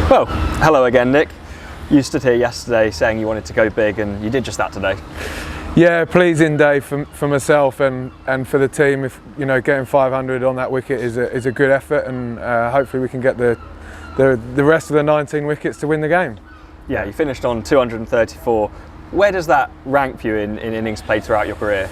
Well, hello again, Nick. You stood here yesterday saying you wanted to go big, and you did just that today. Yeah, pleasing day for myself and for the team. If getting 500 on that wicket is a good effort, and hopefully we can get the rest of the 19 wickets to win the game. Yeah, you finished on 234. Where does that rank for you in innings played throughout your career?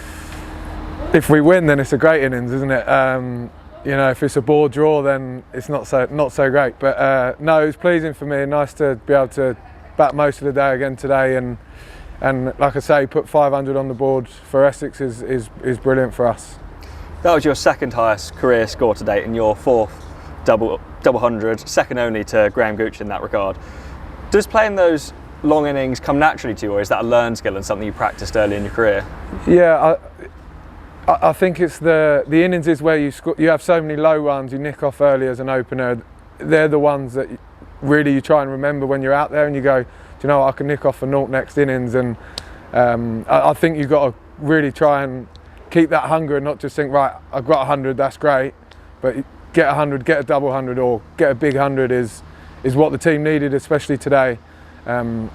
If we win, then it's a great innings, isn't it? If it's a ball draw, then it's not so great. But no, it was pleasing for me. Nice to be able to bat most of the day again today, and like I say, put 500 on the board for Essex is brilliant for us. That was your second highest career score to date, and your fourth double hundred, second only to Graham Gooch in that regard. Does playing those long innings come naturally to you, or is that a learned skill and something you practiced early in your career? Yeah, I think it's the innings is where you have so many low runs you nick off early as an opener. They're the ones that really you try and remember when you're out there, and you go, do you know what, I can nick off a naught next innings. And I think you've got to really try and keep that hunger and not just think, right, I've got 100, that's great, but get 100, get a double 100 or get a big 100 is what the team needed, especially today. So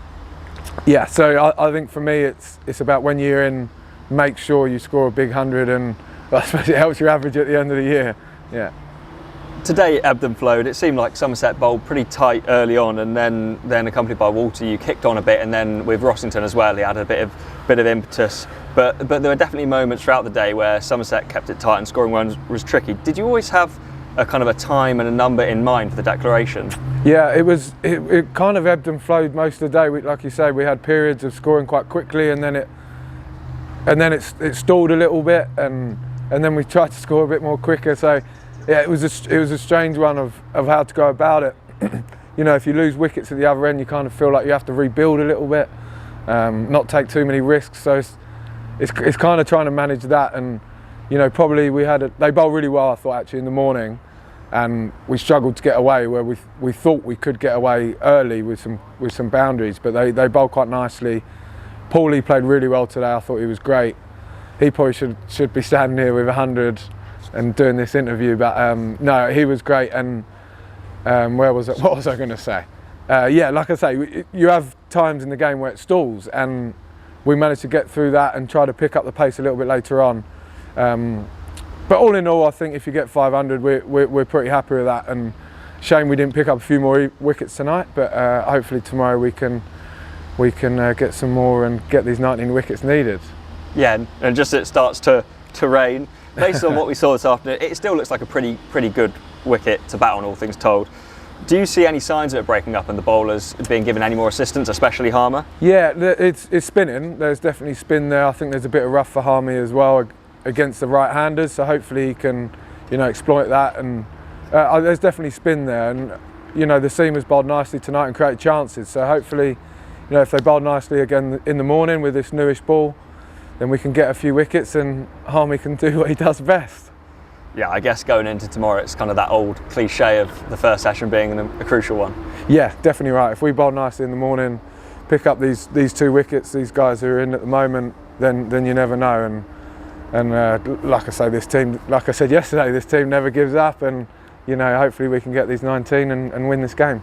I think for me it's about when you're in, make sure you score a big 100, and I suppose it helps your average at the end of the year. Yeah. Today it ebbed and flowed. It seemed like Somerset bowled pretty tight early on, and then accompanied by Walter, you kicked on a bit, and then with Rossington as well, he had a bit of impetus. But there were definitely moments throughout the day where Somerset kept it tight and scoring runs was tricky. Did you always have a kind of a time and a number in mind for the declaration? Yeah, it kind of ebbed and flowed most of the day. Like you say, we had periods of scoring quite quickly, and then it stalled a little bit, and then we tried to score a bit more quicker. So yeah, it was a strange one of how to go about it. If you lose wickets at the other end, you kind of feel like you have to rebuild a little bit, not take too many risks. So it's kind of trying to manage that. And probably they bowled really well, I thought, actually, in the morning, and we struggled to get away where we thought we could get away early with some boundaries, but they bowled quite nicely. Paulie played really well today. I thought he was great. He probably should be standing here with 100 and doing this interview, but no, he was great. And what was I going to say? Like I say, you have times in the game where it stalls, and we managed to get through that and try to pick up the pace a little bit later on. But all in all, I think if you get 500, we're pretty happy with that. And shame we didn't pick up a few more wickets tonight, but hopefully tomorrow we can get some more and get these 19 wickets needed. Yeah, and just as it starts to rain, based on what we saw this afternoon, it still looks like a pretty good wicket to bat on, all things told. Do you see any signs of it breaking up and the bowlers being given any more assistance, especially Harmer? Yeah, it's spinning. There's definitely spin there. I think there's a bit of rough for Harmy as well against the right-handers, so hopefully he can exploit that. And there's definitely spin there, and the seamers bowled nicely tonight and created chances, so hopefully if they bowl nicely again in the morning with this newish ball, then we can get a few wickets and Harmy can do what he does best. Yeah, I guess going into tomorrow, it's kind of that old cliche of the first session being a crucial one. Yeah, definitely right. If we bowl nicely in the morning, pick up these 2 wickets, these guys who are in at the moment, then you never know. And like I say, this team, like I said yesterday, this team never gives up, and hopefully we can get these 19 and win this game.